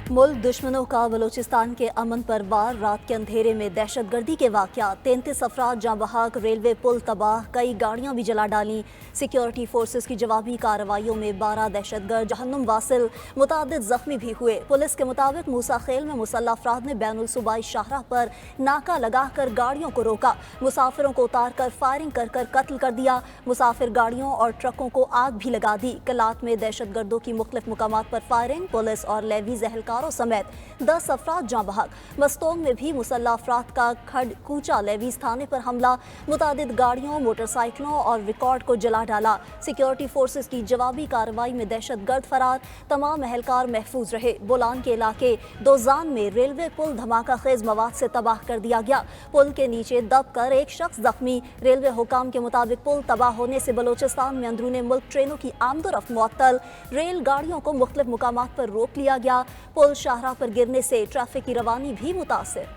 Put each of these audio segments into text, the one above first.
मुल्क दुश्मनों का बलूचिस्तान के अमन पर वार, रात के अंधेरे में दहशतगर्दी के वाक़यात, 33 अफराद जाँ बहक, रेलवे पुल तबाह, कई गाड़ियाँ भी जला डालीं। सिक्योरिटी फोर्सेस की जवाबी कार्रवाइयों में 12 दहशतगर्द जहन्नुम वासिल, मुतादिद जख्मी भी हुए। पुलिस के मुताबिक मूसा खेल में मुसल्लह अफराद ने बैनुल सूबाई शाहराह पर नाका लगाकर गाड़ियों को रोका, मुसाफिरों को उतार कर फायरिंग कर कत्ल कर दिया। मुसाफिर गाड़ियों और ट्रकों को आग भी लगा दी। कलात में दहशतगर्दों की मुख्तलिफ मुकामात पर फायरिंग, पुलिस और लेवीज एहलकारों समेत 10 अफराद जाँ बहक। मस्तोंग में भी मुसल्लह अफराद का खड कूचा लेवीज थाने पर हमला, मुतादिद गाड़ियों, मोटरसाइकिलों और रिकॉर्ड को जला डाला। सिक्योरिटी फोर्सेस की जवाबी कार्रवाई में दहशतगर्द फरार, तमाम एहलकार महफूज रहे। बोलान के इलाके दोजान में रेलवे पुल धमाका खेज मवाद से तबाह कर दिया गया, पुल के नीचे दब कर एक शख्स जख्मी। रेलवे हुकाम के मुताबिक पुल तबाह होने से बलोचिस्तान में अंदरूनी मुल्क ट्रेनों की आमदोरफ्त मुअत्तल, रेल गाड़ियों को मुख्तलिफ मुकामात पर रोक लिया गया। पुल शाहराह पर गिरने से ट्रैफिक की रवानी भी मुतासिर।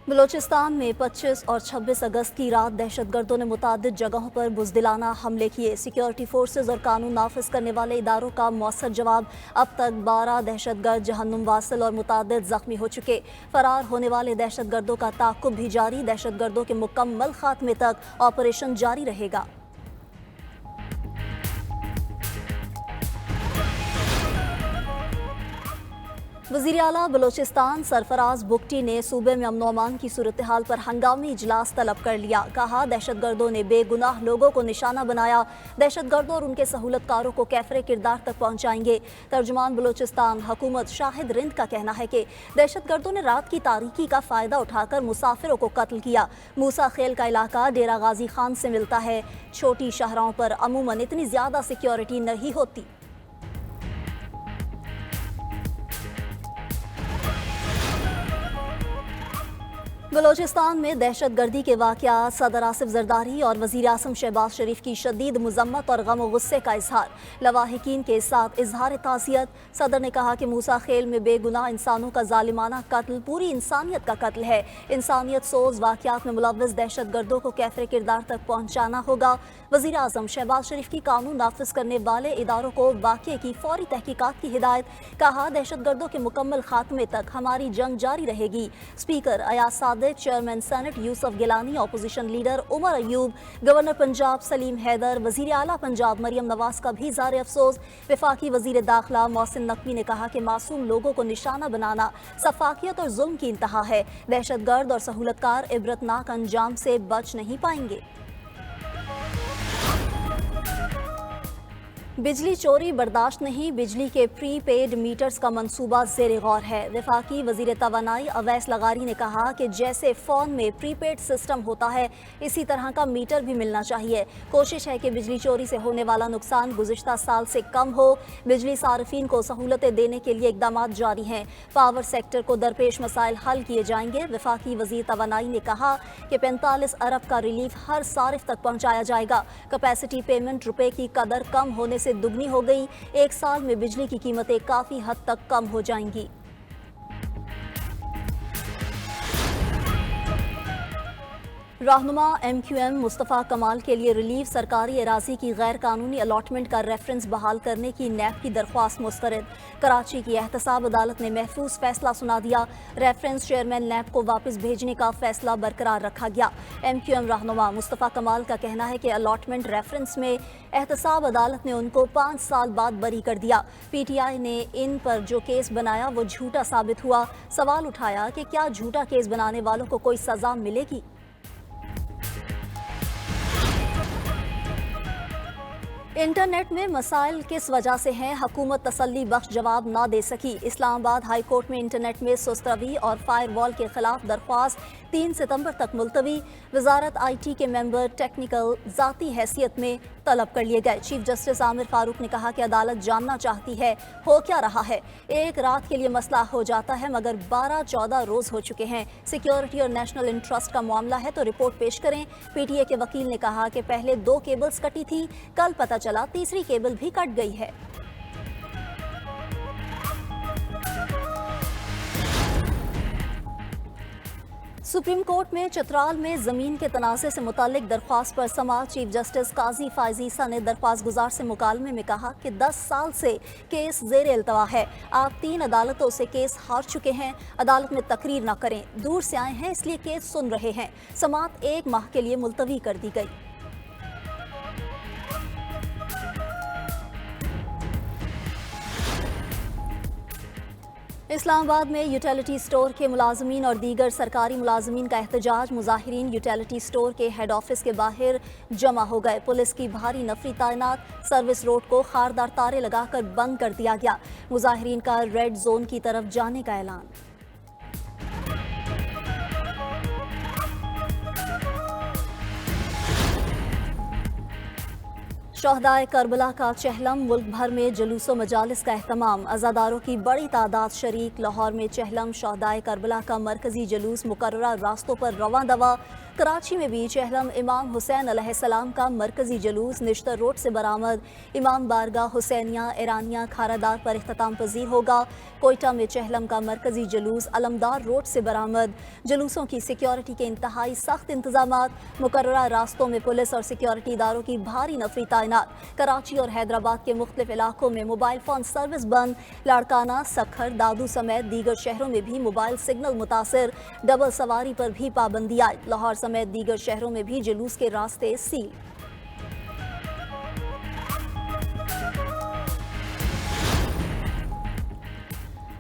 बलोचिस्तान में 25 और 26 अगस्त की रात दहशतगर्दों ने मुतादिद जगहों पर बुज़दिलाना हमले किए। सिक्योरिटी फोर्सेज और कानून नाफिज करने वाले इदारों का मौसर जवाब। अब तक 12 दहशतगर्द जहन्नुम वासिल और मुतादिद जख्मी हो चुके। फरार होने वाले दहशतगर्दों का ताक़ुब भी जारी। दहशतगर्दों के मुकम्मल खात्मे तक ऑपरेशन जारी रहेगा। वज़ीर आला बलोचिस्तान सरफराज बुगटी ने सूबे में अमन अमान की सूरत हाल पर हंगामी इजलास तलब कर लिया। कहा, दहशतगर्दों ने बेगुनाह लोगों को निशाना बनाया, दहशतगर्दों और उनके सहूलतकारों को कैफरे किरदार तक पहुँचाएंगे। तर्जुमान बलोचिस्तान हुकूमत शाहिद रिंद का कहना है कि दहशतगर्दों ने रात की तारीकी का फ़ायदा उठाकर मुसाफिरों को कत्ल किया। मूसा खेल का इलाका डेरा गाजी खान से मिलता है। छोटी शाहराहों पर अमूमन इतनी ज़्यादा सिक्योरिटी नहीं होती। बलोचिस्तान में दहशतगर्दी के वाक़यात, सदर आसिफ जरदारी और वज़ीर आज़म शहबाज शरीफ की शदीद मज़म्मत और गम व गुस्से का इजहार। लवाहिकीन के साथ इजहार ताज़ियत। सदर ने कहा कि मूसा खेल में बेगुनाह इंसानों का ज़ालिमाना कत्ल पूरी इंसानियत का कत्ल है। इंसानियत सोज़ वाक़यात में मुलव्वस दहशतगर्दों को कैफरे किरदार तक पहुँचाना होगा। वज़ीर आज़म शहबाज शरीफ की कानून नाफिज करने वाले इदारों को वाक़ये की फौरी तहकीकात की हिदायत। कहा, दहशतगर्दों के मुकम्मल खात्मे तक हमारी जंग जारी रहेगी। Speaker Ayaz Sadiq, chairman senate Yusuf Gilani, opposition leader Umar Ayub, governor Punjab Salim Haider, वज़ीर आला पंजाब मरियम नवाज का भी ज़ारे अफसोस। वफाकी वज़ीर दाखिला मोहसिन नकवी ने कहा कि मासूम लोगों को निशाना बनाना सफाकियत और जुल्म की इंतहा है। दहशतगर्द और सहूलतकार इबरतनाक अंजाम से बच नहीं पाएंगे। बिजली चोरी बर्दाश्त नहीं, बिजली के प्री पेड मीटर्स का मंसूबा ज़ेर गौर है। वफाकी वज़ीर तवानाई अवैस लगारी ने कहा कि जैसे फ़ोन में प्री पेड सिस्टम होता है, इसी तरह का मीटर भी मिलना चाहिए। कोशिश है कि बिजली चोरी से होने वाला नुकसान गुज़िश्ता साल से कम हो। बिजली सार्फिन को सहूलतें देने के लिए इक़दामात जारी हैं। पावर सेक्टर को दरपेश मसाइल हल किए जाएंगे। वफाकी वज़ीर तवानाई ने कहा कि 45 अरब का रिलीफ हर सारिफ तक पहुँचाया जाएगा। कैपेसिटी पेमेंट रुपए की कदर कम होने से दुगनी हो गई। एक साल में बिजली की कीमतें काफी हद तक कम हो जाएंगी। रहनुमा MQM मुस्तफ़ा कमाल के लिए रिलीफ, सरकारी अराजी की गैर कानूनी अलॉटमेंट का रेफरेंस बहाल करने की नैब की दरख्वास्त मुस्तरद। कराची की एहतसाब अदालत ने महफूज फैसला सुना दिया। रेफरेंस चेयरमैन नैब को वापस भेजने का फैसला बरकरार रखा गया। MQM रहनुमा मुस्तफ़ा कमाल का कहना है कि अलॉटमेंट रेफरेंस में एहतसाब अदालत ने उनको 5 साल बाद बरी कर दिया। PTI ने इन पर जो केस बनाया वो झूठा साबित हुआ। सवाल उठाया कि क्या झूठा केस बनाने वालों को कोई सजा मिलेगी। इंटरनेट में मसाइल किस वजह से हैं, हुकूमत तसल्ली बख्श जवाब ना दे सकी। इस्लामाबाद हाई कोर्ट में इंटरनेट में सुस्त रवि और फायरवॉल के खिलाफ दरख्वास्त 3 सितंबर तक मुलतवी। वजारत IT के मेंबर टेक्निकल ज़ाती हैसियत में तलब कर लिए गए। चीफ जस्टिस आमिर फारूक ने कहा कि अदालत जानना चाहती है हो क्या रहा है। एक रात के लिए मसला हो जाता है मगर 12-14 रोज हो चुके हैं। सिक्योरिटी और नेशनल इंटरेस्ट का मामला है तो रिपोर्ट पेश करें। PTA के वकील ने कहा कि पहले 2 केबल्स कटी थी, कल पता चला तीसरी केबल भी कट गई है। सुप्रीम कोर्ट में चतराल में ज़मीन के तनाज़े से मुतालिक दरख्वास्त पर समाअत चीफ जस्टिस काजी फायज़ ईसा ने दरख्वास्त गुजार से मुकालमे में कहा कि 10 साल से केस ज़ेर इल्तवा है। आप 3 अदालतों से केस हार चुके हैं। अदालत में तकरीर न करें, दूर से आए हैं इसलिए केस सुन रहे हैं। समाअत 1 माह के लिए मुलतवी कर दी गई। इस्लामाबाद में यूटिलिटी स्टोर के मुलाजमीन और दीगर सरकारी मुलाजमीन का एहतजाज। मुजाहिरीन यूटिलिटी स्टोर के हेड ऑफिस के बाहर जमा हो गए। पुलिस की भारी नफरी तैनात, सर्विस रोड को खारदार तारे लगाकर बंद कर दिया गया। मुजाहिरीन का रेड जोन की तरफ जाने का ऐलान। शहदाए करबला का चहलम, मुल्क भर में जुलूस व मजालिस का एहतमाम। अज़ादारों की बड़ी तादाद शरीक। लाहौर में चहलम शहदाए करबला का मरकजी जुलूस मुकर्ररा रास्तों पर रवां दवा। कराची में भी चहलम इमाम हुसैन अलैहिस्सलाम का मरकजी जुलूस निश्तर रोड से बरामद। इमाम बारगाह हुसैनिया ईरानिया खारादार पर इख्तिताम पजीर होगा। कोयटा में चहलम का मरकजी जुलूस अलमदार रोड से बरामद। जुलूसों की सिक्योरिटी के इंतहाई सख्त इंतजामात। मुकर्ररा रास्तों में पुलिस और सिक्योरिटी इदारों की भारी नफरी तैनात। कराची और हैदराबाद के मुख्तलिफ इलाकों में मोबाइल फोन सर्विस बंद। लाड़काना, सखर, दादू समेत दीगर शहरों में भी मोबाइल सिग्नल मुतासिर। डबल सवारी पर भी पाबंदी आई। लाहौर समेत दीगर शहरों में भी जुलूस के रास्ते सील।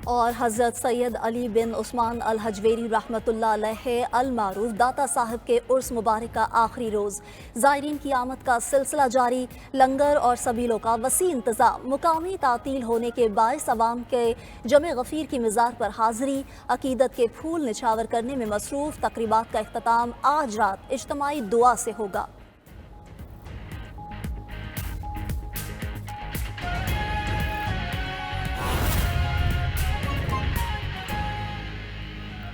और हज़रत सैयद अली बिन उस्मान अल हजवेरी रहमतुल्लाह अलैहि अल मारूफ दाता साहब के उर्स मुबारक का आखिरी रोज़। ज़ायरीन की आमद का सिलसिला जारी। लंगर और सबीलों का वसी इंतज़ाम। मुकामी तातील होने के बायस अवाम के जमे गफ़ीर की मिज़ार पर हाज़िरी। अकीदत के फूल निछावर करने में मसरूफ़। तक़रीबात का इख्तिताम आज रात इज्तिमाई दुआ से होगा।